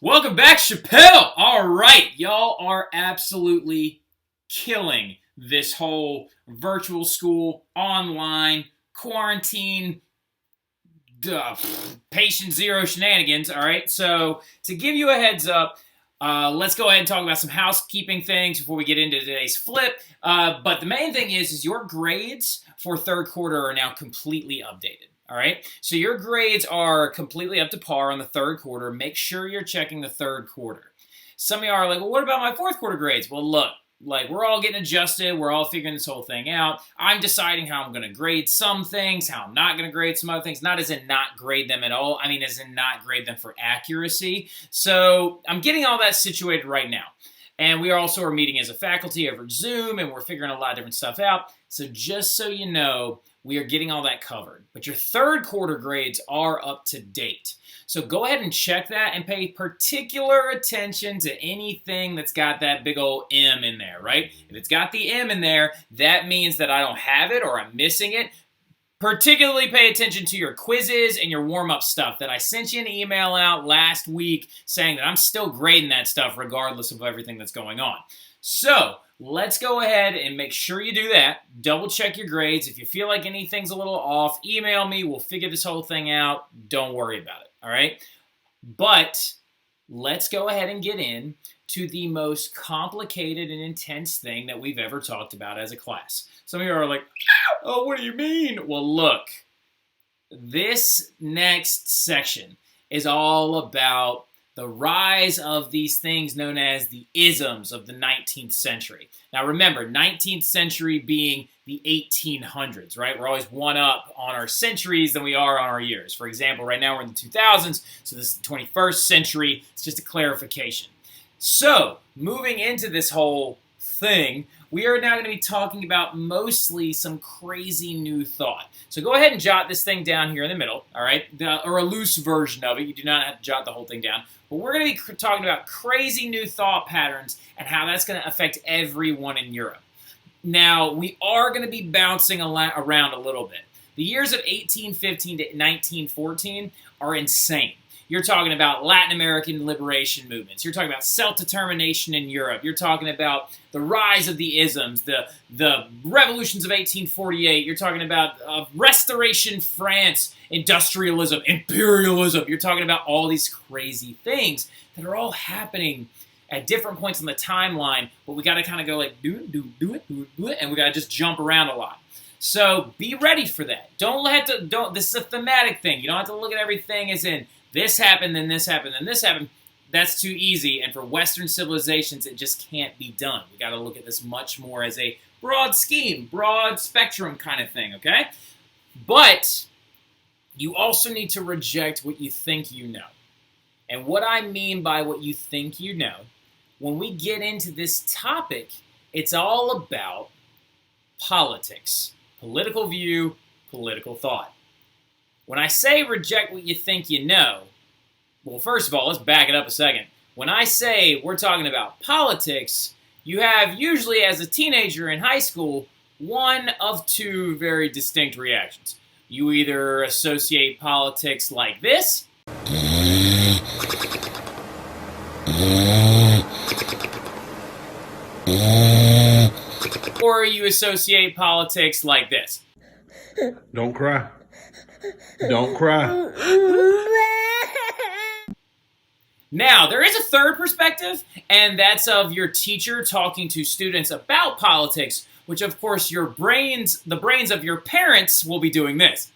Welcome back, Chappelle! All right, y'all are absolutely killing this whole virtual school, online, quarantine, patient zero shenanigans, all right? So, to give you a heads up, let's go ahead and talk about some housekeeping things before we get into today's flip. But the main thing is your grades for third quarter are now completely updated. All right, so your grades are completely up to par on the third quarter. Make sure you're checking the third quarter. Some of you are like, well, what about my fourth quarter grades? Well, look, like we're all getting adjusted. We're all figuring this whole thing out. I'm deciding how I'm going to grade some things, how I'm not going to grade some other things. Not as in not grade them at all. I mean, as in not grade them for accuracy. So I'm getting all that situated right now. And we also are meeting as a faculty over Zoom, and we're figuring a lot of different stuff out. So just so you know, we are getting all that covered. But your third quarter grades are up to date. So go ahead and check that and pay particular attention to anything that's got that big old M in there, right? If it's got the M in there, that means that I don't have it or I'm missing it. Particularly pay attention to your quizzes and your warm-up stuff that I sent you an email out last week saying that I'm still grading that stuff regardless of everything that's going on. So let's go ahead and make sure you do that. Double check your grades. If you feel like anything's a little off, email me. We'll figure this whole thing out. Don't worry about it, all right? But let's go ahead and get in to the most complicated and intense thing that we've ever talked about as a class. Some of you are like, oh, what do you mean? Well, look, this next section is all about the rise of these things known as the isms of the 19th century. Now remember, 19th century being the 1800s, right? We're always one up on our centuries than we are on our years. For example, right now we're in the 2000s, so this is the 21st century. It's just a clarification. So, moving into this whole thing, we are now going to be talking about mostly some crazy new thought. So go ahead and jot this thing down here in the middle, all right? Or a loose version of it. You do not have to jot the whole thing down. But we're going to be talking about crazy new thought patterns and how that's going to affect everyone in Europe. Now, we are going to be bouncing around a little bit. The years of 1815 to 1914 are insane. You're talking about Latin American liberation movements. You're talking about self-determination in Europe. You're talking about the rise of the isms, the revolutions of 1848. You're talking about Restoration France, industrialism, imperialism. You're talking about all these crazy things that are all happening at different points in the timeline, but we got to kind of go like, do it, and we got to just jump around a lot. So be ready for that. This is a thematic thing. You don't have to look at everything as in, this happened, then this happened, then this happened. That's too easy, and for Western civilizations, it just can't be done. We got to look at this much more as a broad scheme, broad spectrum kind of thing, okay? But you also need to reject what you think you know. And what I mean by what you think you know, when we get into this topic, it's all about politics, political view, political thought. When I say reject what you think you know, well, first of all, let's back it up a second. When I say we're talking about politics, you have usually as a teenager in high school, one of two very distinct reactions. You either associate politics like this, or you associate politics like this. Don't cry. Don't cry. Now, there is a third perspective, and that's of your teacher talking to students about politics, which of course the brains of your parents will be doing this.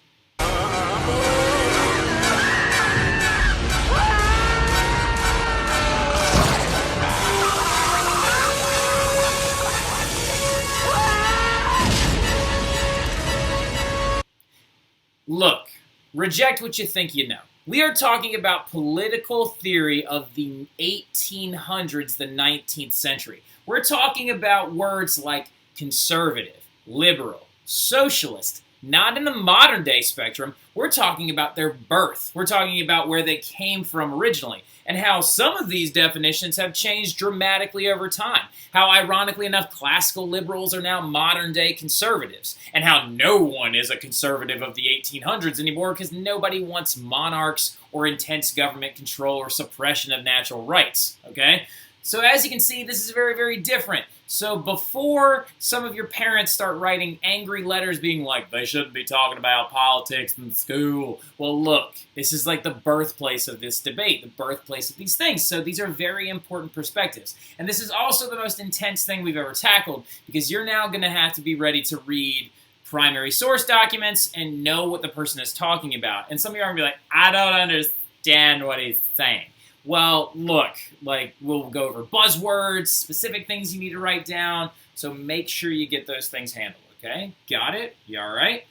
Look, reject what you think you know. We are talking about political theory of the 1800s, the 19th century. We're talking about words like conservative, liberal, socialist, not in the modern day spectrum. We're talking about their birth. We're talking about where they came from originally. and how some of these definitions have changed dramatically over time. How, ironically enough, classical liberals are now modern-day conservatives, and how no one is a conservative of the 1800s anymore because nobody wants monarchs or intense government control or suppression of natural rights, okay? So as you can see, this is very, very different. So before some of your parents start writing angry letters being like, they shouldn't be talking about politics in school. Well, look, this is like the birthplace of this debate, the birthplace of these things. So these are very important perspectives. And this is also the most intense thing we've ever tackled because you're now going to have to be ready to read primary source documents and know what the person is talking about. And some of you are going to be like, I don't understand what he's saying. Well, look, like we'll go over buzzwords, specific things you need to write down, so make sure you get those things handled, okay? Got it? You all right?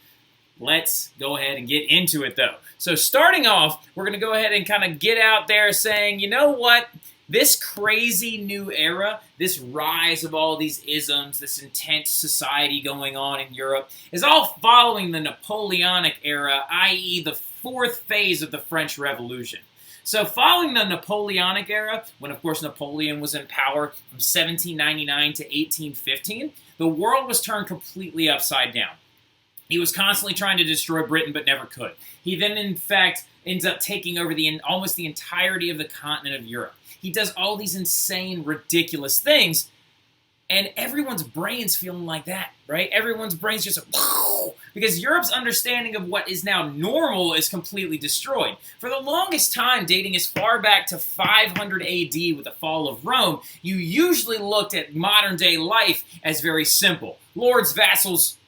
Let's go ahead and get into it, though. So starting off, we're going to go ahead and kind of get out there saying, you know what? This crazy new era, this rise of all these isms, this intense society going on in Europe, is all following the Napoleonic Era, i.e. the fourth phase of the French Revolution. So following the Napoleonic Era, when of course Napoleon was in power from 1799 to 1815, the world was turned completely upside down. He was constantly trying to destroy Britain but never could. He then in fact ends up taking over almost the entirety of the continent of Europe. He does all these insane, ridiculous things, and everyone's brain's feeling like that, right? Everyone's brain's just like, whoa, because Europe's understanding of what is now normal is completely destroyed. For the longest time, dating as far back to 500 AD with the fall of Rome, you usually looked at modern-day life as very simple. Lords, vassals,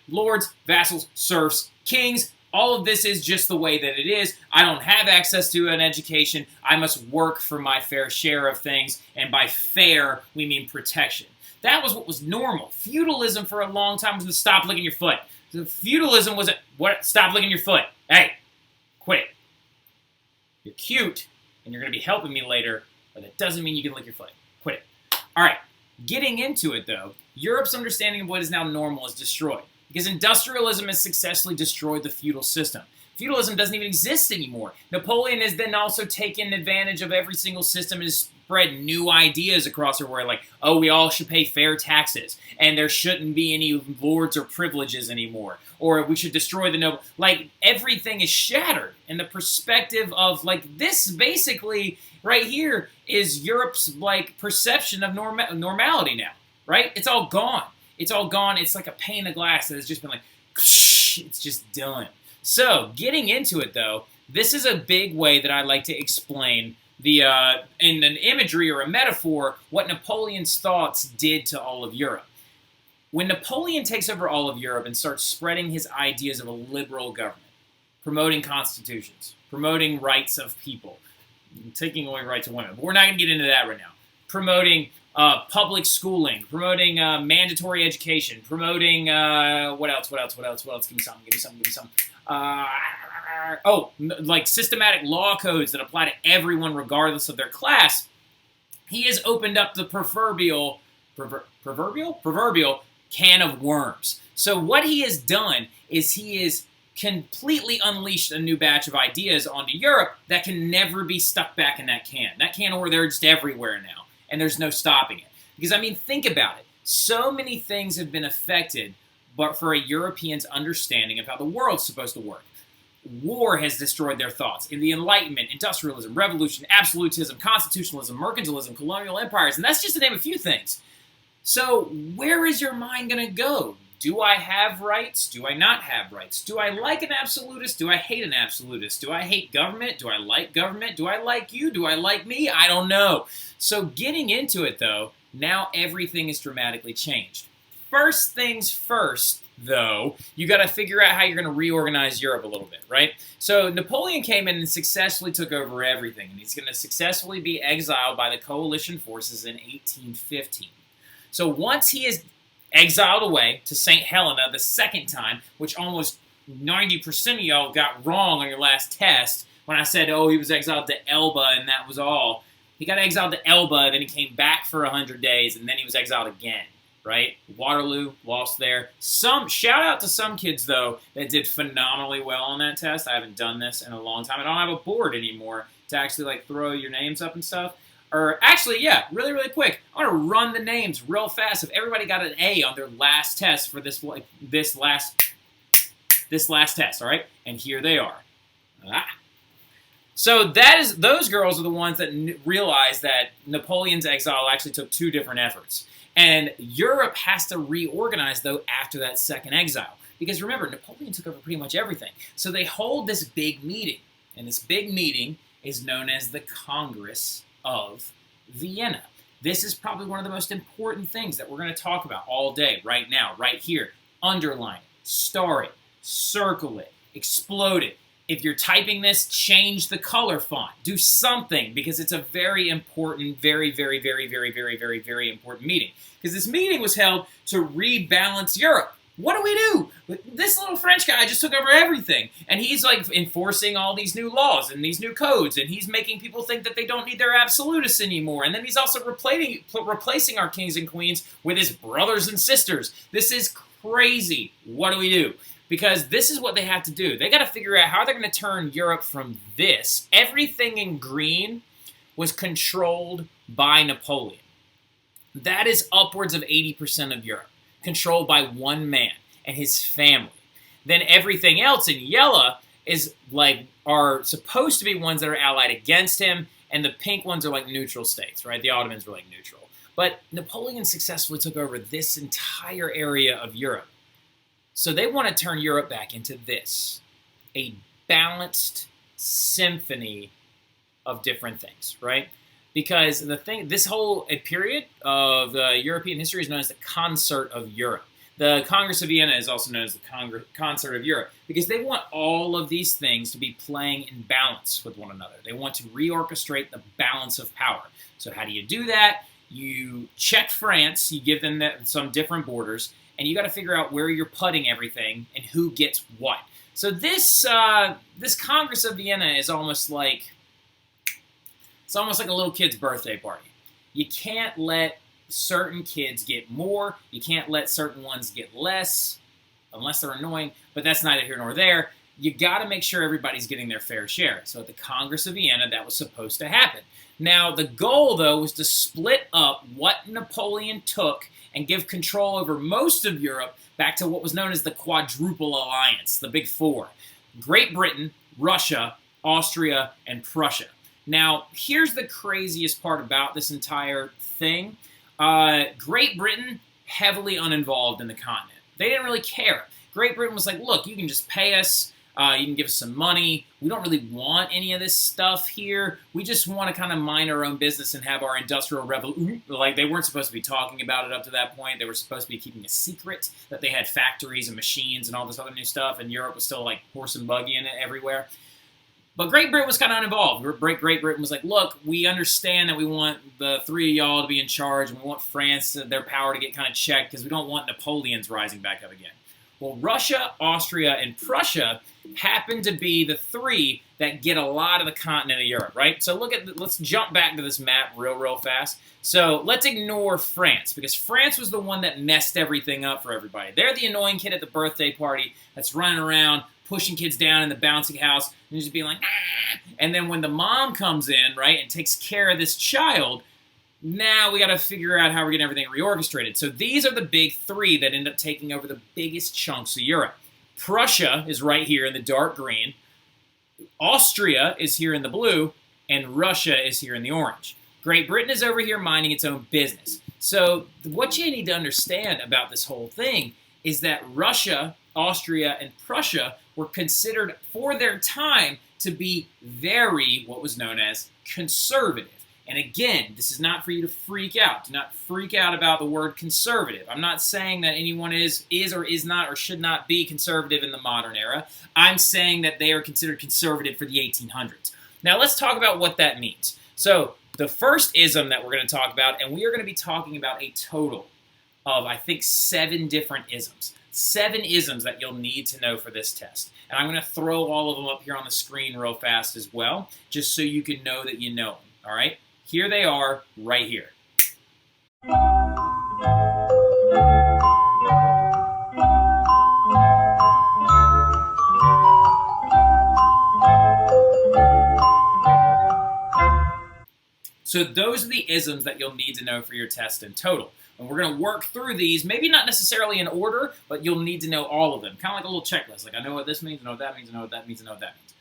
lords, vassals, serfs, kings. All of this is just the way that it is. I don't have access to an education. I must work for my fair share of things. And by fair, we mean protection. That was what was normal. Feudalism for a long time was to stop licking your foot. So feudalism was stop licking your foot. Hey, quit it. You're cute, and you're going to be helping me later, but that doesn't mean you can lick your foot. Quit it. All right, getting into it, though, Europe's understanding of what is now normal is destroyed. Because industrialism has successfully destroyed the feudal system. Feudalism doesn't even exist anymore. Napoleon has then also taken advantage of every single system and has spread new ideas across the world, like, oh, we all should pay fair taxes, and there shouldn't be any lords or privileges anymore, or we should destroy the noble. Like, everything is shattered, and the perspective of, like, this basically right here is Europe's, like, perception of normality now, right? It's all gone. It's all gone. It's like a pane of glass that has just been like, it's just done. So, getting into it, though, this is a big way that I like to explain in an imagery or a metaphor, what Napoleon's thoughts did to all of Europe. When Napoleon takes over all of Europe and starts spreading his ideas of a liberal government, promoting constitutions, promoting rights of people, taking away rights of women, but we're not going to get into that right now, promoting public schooling, promoting mandatory education, promoting what else? Give me some. Like systematic law codes that apply to everyone regardless of their class. He has opened up the proverbial can of worms. So what he has done is he has completely unleashed a new batch of ideas onto Europe that can never be stuck back in that can. That can, or they're just everywhere now. And there's no stopping it. Because, I mean, think about it. So many things have been affected but for a European's understanding of how the world's supposed to work. War has destroyed their thoughts. In the Enlightenment, industrialism, revolution, absolutism, constitutionalism, mercantilism, colonial empires, and that's just to name a few things. So, where is your mind going to go? Do I have rights? Do I not have rights? Do I like an absolutist? Do I hate an absolutist? Do I hate government? Do I like government? Do I like you? Do I like me? I don't know. So getting into it, though, now everything is dramatically changed. First things first, though, you got to figure out how you're going to reorganize Europe a little bit, right? So Napoleon came in and successfully took over everything, and he's going to successfully be exiled by the coalition forces in 1815. So once he is exiled away to St. Helena the second time, which almost 90% of y'all got wrong on your last test when I said, oh, he was exiled to Elba and that was all. He got exiled to Elba, then he came back for 100 days, and then he was exiled again, right? Waterloo, lost there. Shout out to some kids, though, that did phenomenally well on that test. I haven't done this in a long time. I don't have a board anymore to actually like throw your names up and stuff. Or actually, yeah, really, really quick. I want to run the names real fast. If everybody got an A on their last test for this last test, all right? And here they are. So those girls are the ones that realized that Napoleon's exile actually took 2 different efforts. And Europe has to reorganize, though, after that second exile. Because remember, Napoleon took over pretty much everything. So they hold this big meeting. And this big meeting is known as the Congress of Vienna. This is probably one of the most important things that we're going to talk about all day, right now, right here. Underline it, star it, circle it, explode it. If you're typing this, change the color font. Do something, because it's a very important, very, very, very, very, very, very, very important meeting. Because this meeting was held to rebalance Europe. What do we do? This little French guy just took over everything. And he's like enforcing all these new laws and these new codes. And he's making people think that they don't need their absolutists anymore. And then he's also replacing our kings and queens with his brothers and sisters. This is crazy. What do we do? Because this is what they have to do. They got to figure out how they're going to turn Europe from this. Everything in green was controlled by Napoleon. That is upwards of 80% of Europe, controlled by one man and his family. Then everything else in yellow are supposed to be ones that are allied against him, and the pink ones are like neutral states, right? The Ottomans were like neutral. But Napoleon successfully took over this entire area of Europe. So they want to turn Europe back into this, a balanced symphony of different things, right? Because this whole period of European history is known as the Concert of Europe. The Congress of Vienna is also known as the Concert of Europe, because they want all of these things to be playing in balance with one another. They want to reorchestrate the balance of power. So how do you do that? You check France, you give them some different borders, and you got to figure out where you're putting everything and who gets what. So this Congress of Vienna is almost like a little kid's birthday party. You can't let certain kids get more. You can't let certain ones get less, unless they're annoying. But that's neither here nor there. You got to make sure everybody's getting their fair share. So at the Congress of Vienna, that was supposed to happen. Now, the goal, though, was to split up what Napoleon took and give control over most of Europe back to what was known as the Quadruple Alliance, the Big Four: Great Britain, Russia, Austria, and Prussia. Now, here's the craziest part about this entire thing. Great Britain, heavily uninvolved in the continent. They didn't really care. Great Britain was like, look, you can just pay us. You can give us some money. We don't really want any of this stuff here. We just want to kind of mind our own business and have our industrial revolution. Like, they weren't supposed to be talking about it up to that point. They were supposed to be keeping a secret that they had factories and machines and all this other new stuff, and Europe was still like horse and buggy in it everywhere. But Great Britain was kind of uninvolved. Great Britain was like, look, we understand that we want the 3 of y'all to be in charge, and we want France, their power to get kind of checked, because we don't want Napoleon's rising back up again. Well, Russia, Austria, and Prussia happen to be the 3 that get a lot of the continent of Europe, right? So let's jump back to this map real fast. So let's ignore France, because France was the one that messed everything up for everybody. They're the annoying kid at the birthday party that's running around, pushing kids down in the bouncy house, and just being like, ah! And then when the mom comes in, right, and takes care of this child, now we got to figure out how we're getting everything reorchestrated. So these are the big 3 that end up taking over the biggest chunks of Europe. Prussia is right here in the dark green. Austria is here in the blue. And Russia is here in the orange. Great Britain is over here minding its own business. So what you need to understand about this whole thing is that Russia, Austria, and Prussia were considered for their time to be very, what was known as, conservative. And again, this is not for you to freak out. Do not freak out about the word conservative. I'm not saying that anyone is or is not or should not be conservative in the modern era. I'm saying that they are considered conservative for the 1800s. Now let's talk about what that means. So the first ism that we're going to talk about, and we are going to be talking about a total of, I think, 7 different isms. 7 isms that you'll need to know for this test. And I'm going to throw all of them up here on the screen real fast as well, just so you can know that you know them, all right? Here they are, right here. So those are the isms that you'll need to know for your test in total. And we're going to work through these, maybe not necessarily in order, but you'll need to know all of them. Kind of like a little checklist. Like, I know what this means, I know what that means, I know what that means, I know what that means.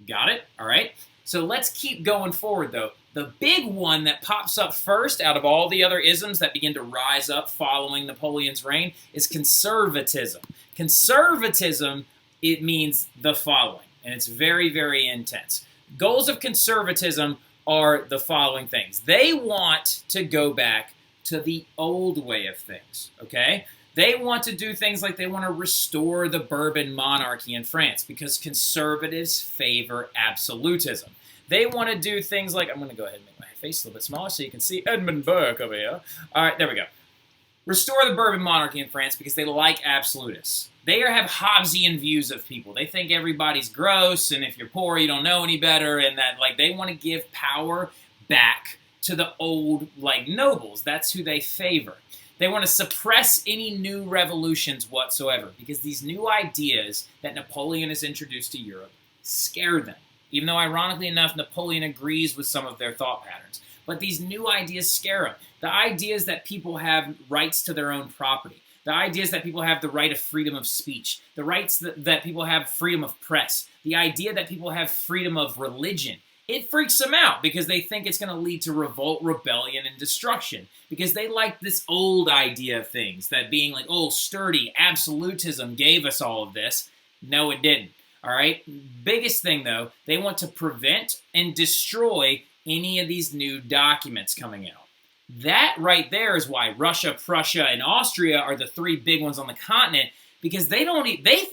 Got it? All right? So let's keep going forward, though. The big one that pops up first out of all the other isms that begin to rise up following Napoleon's reign is conservatism. Conservatism, it means the following, and it's very, very intense. Goals of conservatism are the following things. They want to go back to the old way of things, okay? They want to do things like they want to restore the Bourbon monarchy in France because conservatives favor absolutism. They want to do things like, I'm going to go ahead and make my face a little bit smaller so you can see Edmund Burke over here. All right, there we go. Restore the Bourbon monarchy in France because they like absolutists. They have Hobbesian views of people. They think everybody's gross, and if you're poor, you don't know any better, and that like they want to give power back to the old like nobles. That's who they favor. They want to suppress any new revolutions whatsoever because these new ideas that Napoleon has introduced to Europe scare them. Even though, ironically enough, Napoleon agrees with some of their thought patterns. But these new ideas scare them. The ideas that people have rights to their own property. The ideas that people have the right of freedom of speech. The rights that people have freedom of press. The idea that people have freedom of religion. It freaks them out because they think it's going to lead to revolt, rebellion, and destruction. Because they like this old idea of things. That being like, oh, sturdy, absolutism gave us all of this. No, it didn't. All right? Biggest thing, though, they want to prevent and destroy any of these new documents coming out. That right there is why Russia, Prussia, and Austria are the three big ones on the continent, because they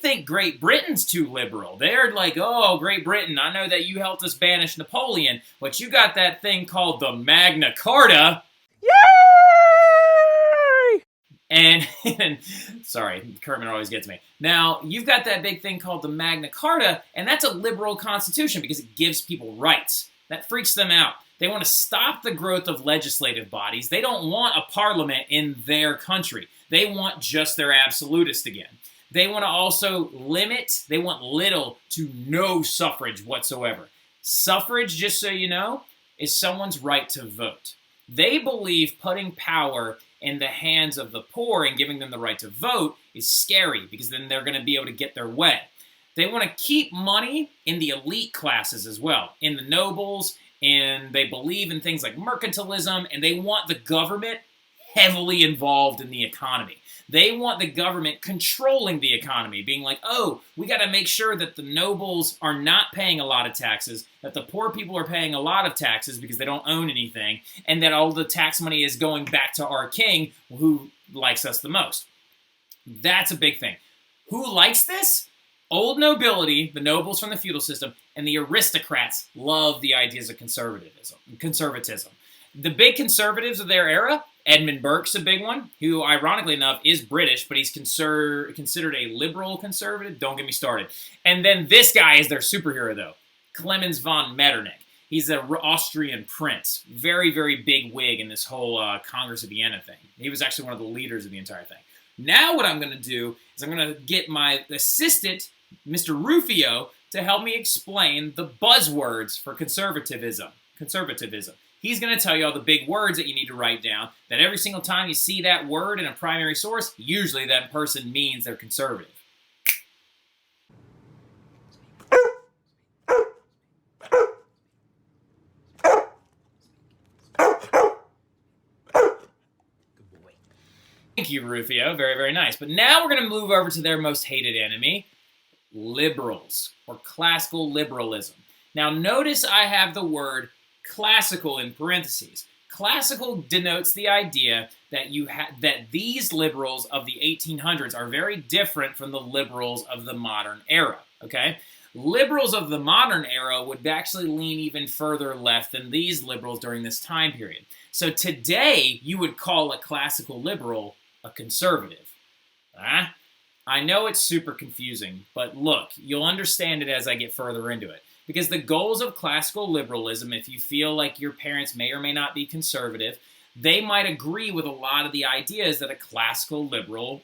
think Great Britain's too liberal. They're like, oh, Great Britain, I know that you helped us banish Napoleon, but you got that thing called the Magna Carta. Yay! And sorry, Kermit always gets me. Now, you've got that big thing called the Magna Carta, and that's a liberal constitution because it gives people rights. That freaks them out. They want to stop the growth of legislative bodies. They don't want a parliament in their country. They want just their absolutist again. They want to also they want little to no suffrage whatsoever. Suffrage, just so you know, is someone's right to vote. They believe putting power in the hands of the poor and giving them the right to vote is scary because then they're going to be able to get their way. They want to keep money in the elite classes as well, in the nobles, and they believe in things like mercantilism, and they want the government heavily involved in the economy. They want the government controlling the economy, being like, oh, we got to make sure that the nobles are not paying a lot of taxes, that the poor people are paying a lot of taxes because they don't own anything, and that all the tax money is going back to our king who likes us the most. That's a big thing. Who likes this? Old nobility, the nobles from the feudal system, and the aristocrats love the ideas of conservatism. The big conservatives of their era, Edmund Burke's a big one, who, ironically enough, is British, but he's considered a liberal conservative. Don't get me started. And then this guy is their superhero, though, Clemens von Metternich. He's an Austrian prince. Very, very big wig in this whole Congress of Vienna thing. He was actually one of the leaders of the entire thing. Now what I'm going to do is I'm going to get my assistant, Mr. Rufio, to help me explain the buzzwords for conservatism. He's going to tell you all the big words that you need to write down, that every single time you see that word in a primary source, usually that person means they're conservative. Thank you, Rufio. Very, very nice. But now we're going to move over to their most hated enemy, liberals, or classical liberalism. Now notice I have the word classical in parentheses. Classical denotes the idea that that these liberals of the 1800s are very different from the liberals of the modern era, okay? Liberals of the modern era would actually lean even further left than these liberals during this time period. So today, you would call a classical liberal a conservative. I know it's super confusing, but look, you'll understand it as I get further into it. Because the goals of classical liberalism, if you feel like your parents may or may not be conservative, they might agree with a lot of the ideas that a classical liberal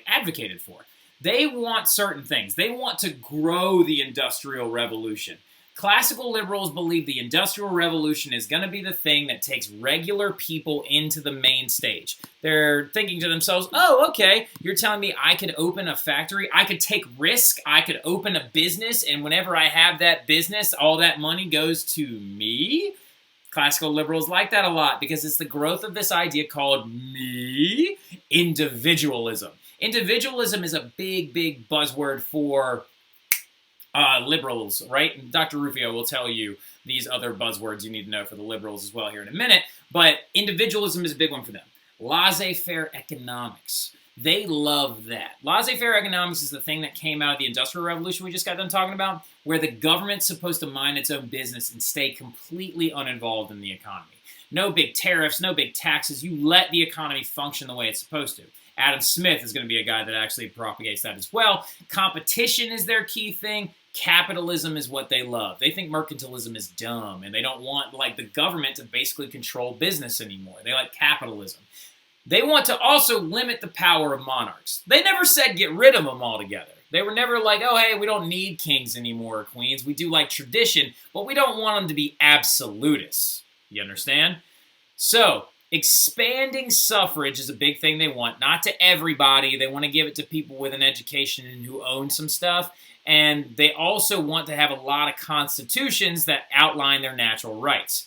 advocated for. They want certain things. They want to grow the Industrial Revolution. Classical liberals believe the Industrial Revolution is going to be the thing that takes regular people into the main stage. They're thinking to themselves, oh, okay, you're telling me I could open a factory, I could take risk, I could open a business, and whenever I have that business, all that money goes to me? Classical liberals like that a lot because it's the growth of this idea called me individualism. Individualism is a big, big buzzword for liberals, right? And Dr. Rufio will tell you these other buzzwords you need to know for the liberals as well here in a minute, but individualism is a big one for them. Laissez-faire economics. They love that. Laissez-faire economics is the thing that came out of the Industrial Revolution we just got done talking about, where the government's supposed to mind its own business and stay completely uninvolved in the economy. No big tariffs, no big taxes. You let the economy function the way it's supposed to. Adam Smith is going to be a guy that actually propagates that as well. Competition is their key thing. Capitalism is what they love. They think mercantilism is dumb, and they don't want the government to basically control business anymore. They like capitalism. They want to also limit the power of monarchs. They never said get rid of them altogether. They were never like, oh, hey, we don't need kings anymore or queens. We do like tradition, but we don't want them to be absolutists. You understand? So, expanding suffrage is a big thing they want. Not to everybody. They want to give it to people with an education and who own some stuff. And they also want to have a lot of constitutions that outline their natural rights.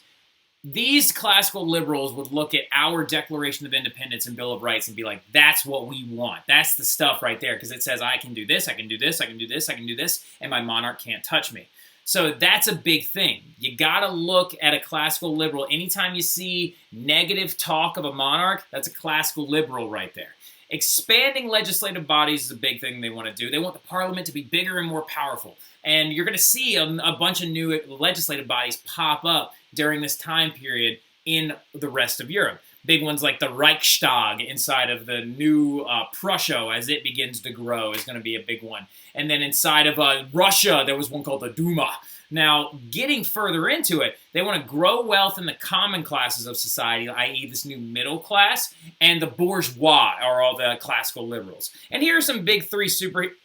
These classical liberals would look at our Declaration of Independence and Bill of Rights and be like, that's what we want. That's the stuff right there, because it says I can do this, I can do this, I can do this, I can do this, and my monarch can't touch me. So that's a big thing. You got to look at a classical liberal. Anytime you see negative talk of a monarch, that's a classical liberal right there. Expanding legislative bodies is a big thing they want to do. They want the parliament to be bigger and more powerful. And you're going to see a bunch of new legislative bodies pop up during this time period in the rest of Europe. Big ones like the Reichstag inside of the new Prussia as it begins to grow is going to be a big one. And then inside of Russia, there was one called the Duma. Now, getting further into it, they want to grow wealth in the common classes of society, i.e. this new middle class, and the bourgeois are all the classical liberals. And here are some big three superheroes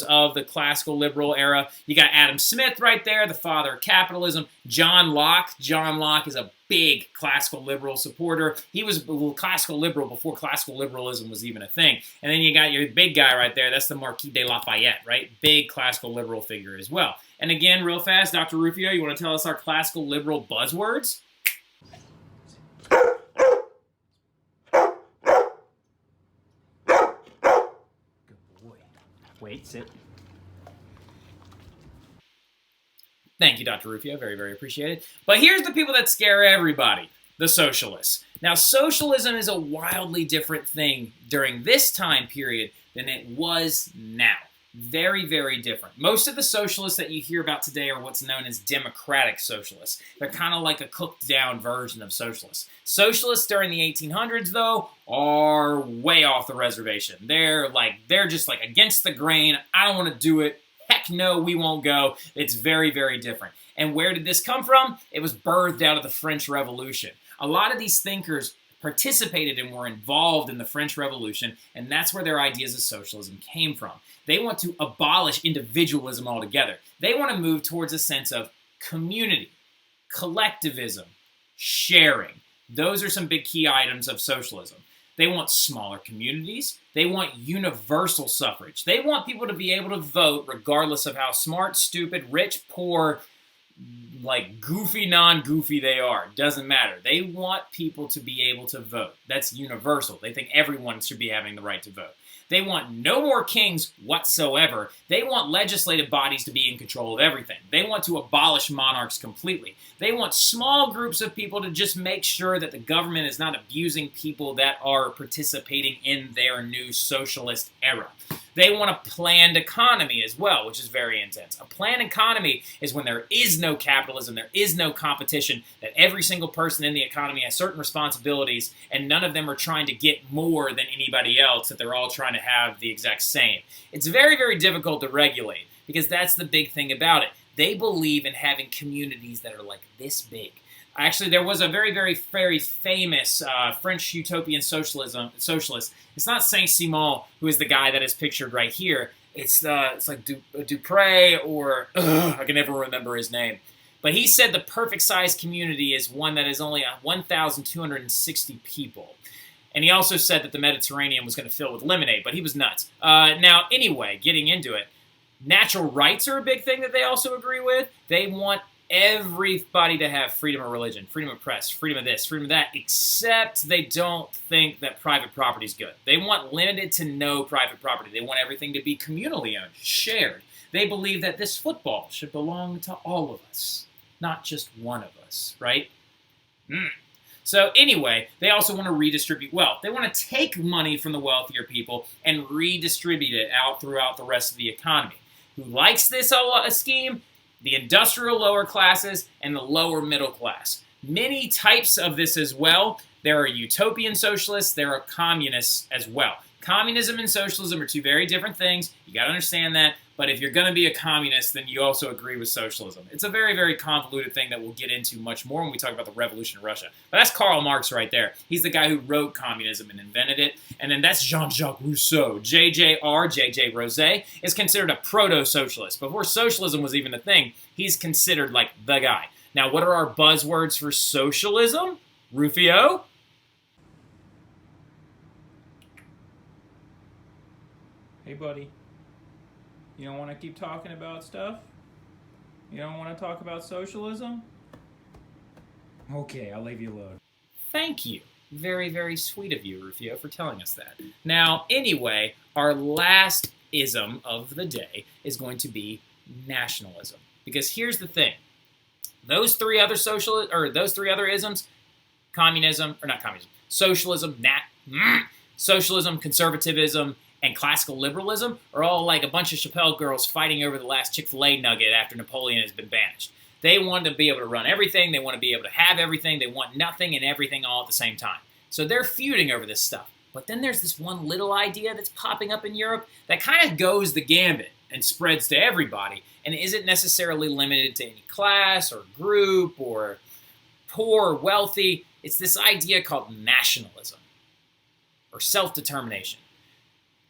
of the classical liberal era. You got Adam Smith right there, the father of capitalism. John Locke. John Locke is a big classical liberal supporter. He was a classical liberal before classical liberalism was even a thing. And then you got your big guy right there. That's the Marquis de Lafayette, right? Big classical liberal figure as well. And again, real fast, Dr. Rufio, you want to tell us our classical liberal buzzwords? Wait, sit. Thank you, Dr. Rufio. Very, very appreciated. But here's the people that scare everybody, the socialists. Now, socialism is a wildly different thing during this time period than it was now. Very, very different. Most of the socialists that you hear about today are what's known as democratic socialists. They're kind of like a cooked-down version of socialists. Socialists during the 1800s, though, are way off the reservation. They're just like against the grain. I don't want to do it. Heck no, we won't go. It's very, very different. And where did this come from? It was birthed out of the French Revolution. A lot of these thinkers participated and were involved in the French Revolution, and that's where their ideas of socialism came from. They want to abolish individualism altogether. They want to move towards a sense of community, collectivism, sharing. Those are some big key items of socialism. They want smaller communities. They want universal suffrage. They want people to be able to vote regardless of how smart, stupid, rich, poor, goofy, non-goofy they are. Doesn't matter. They want people to be able to vote. That's universal. They think everyone should be having the right to vote. They want no more kings whatsoever. They want legislative bodies to be in control of everything. They want to abolish monarchs completely. They want small groups of people to just make sure that the government is not abusing people that are participating in their new socialist era. They want a planned economy as well, which is very intense. A planned economy is when there is no capitalism, there is no competition, that every single person in the economy has certain responsibilities, and none of them are trying to get more than anybody else, that they're all trying to have the exact same. It's very, very difficult to regulate, because that's the big thing about it. They believe in having communities that are like this big. Actually, there was a very, very, very famous French utopian socialist. It's not Saint-Simon, who is the guy that is pictured right here. It's like Dupre or I can never remember his name. But he said the perfect size community is one that is only 1,260 people. And he also said that the Mediterranean was going to fill with lemonade, but he was nuts. Now, anyway, getting into it, natural rights are a big thing that they also agree with. They want everybody to have freedom of religion, freedom of press, freedom of this, freedom of that, except they don't think that private property is good. They want limited to no private property. They want everything to be communally owned, shared. They believe that this football should belong to all of us, not just one of us, right? So anyway, they also want to redistribute wealth. They want to take money from the wealthier people and redistribute it out throughout the rest of the economy. Who likes this scheme? The industrial lower classes and the lower middle class. Many types of this as well. There are utopian socialists, there are communists as well. Communism and socialism are two very different things. You got to understand that. But if you're going to be a communist, then you also agree with socialism. It's a very, very convoluted thing that we'll get into much more when we talk about the revolution in Russia. But that's Karl Marx right there. He's the guy who wrote communism and invented it. And then that's Jean-Jacques Rousseau. J.J. Rosé is considered a proto-socialist. Before socialism was even a thing, he's considered like the guy. Now, what are our buzzwords for socialism? Rufio? Hey, buddy. You don't want to keep talking about stuff? You don't want to talk about socialism? Okay, I'll leave you alone. Thank you. Very, very sweet of you, Rufio, for telling us that. Now, anyway, our last ism of the day is going to be nationalism. Because here's the thing. Those three other isms, socialism, socialism, conservatism, and classical liberalism are all like a bunch of Chappelle girls fighting over the last Chick-fil-A nugget after Napoleon has been banished. They want to be able to run everything. They want to be able to have everything. They want nothing and everything all at the same time. So they're feuding over this stuff. But then there's this one little idea that's popping up in Europe that kind of goes the gambit and spreads to everybody and isn't necessarily limited to any class or group or poor or wealthy. It's this idea called nationalism or self-determination.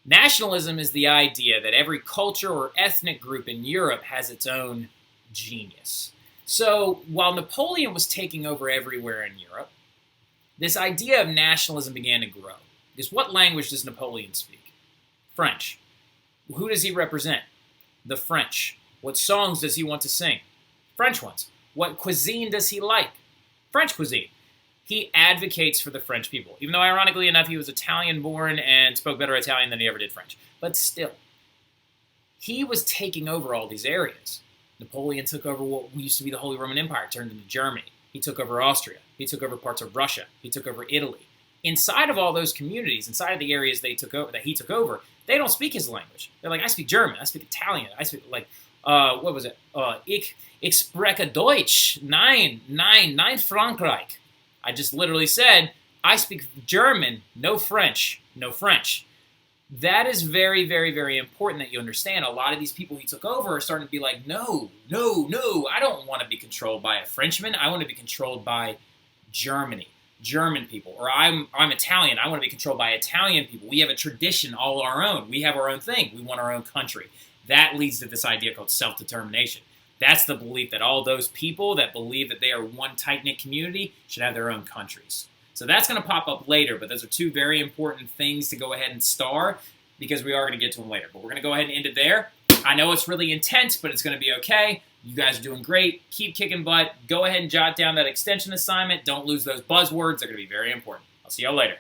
Nationalism is the idea that every culture or ethnic group in Europe has its own genius. So while Napoleon was taking over everywhere in Europe, this idea of nationalism began to grow. Because what language does Napoleon speak? French. Who does he represent? The French. What songs does he want to sing? French ones. What cuisine does he like? French cuisine. He advocates for the French people, even though, ironically enough, he was Italian-born and spoke better Italian than he ever did French. But still, he was taking over all these areas. Napoleon took over what used to be the Holy Roman Empire, turned into Germany. He took over Austria. He took over parts of Russia. He took over Italy. Inside of all those communities, inside of the areas that he took over, they don't speak his language. They're like, I speak German, I speak Italian, I speak, what was it? Ich spreche Deutsch. Nein, Frankreich. I just literally said, I speak German, no French, no French. That is very, very, very important that you understand. A lot of these people he took over are starting to be like, no, I don't want to be controlled by a Frenchman. I want to be controlled by German people. Or I'm Italian. I want to be controlled by Italian people. We have a tradition all our own. We have our own thing. We want our own country. That leads to this idea called self-determination. That's the belief that all those people that believe that they are one tight-knit community should have their own countries. So that's going to pop up later, but those are two very important things to go ahead and star because we are going to get to them later. But we're going to go ahead and end it there. I know it's really intense, but it's going to be okay. You guys are doing great. Keep kicking butt. Go ahead and jot down that extension assignment. Don't lose those buzzwords. They're going to be very important. I'll see y'all later.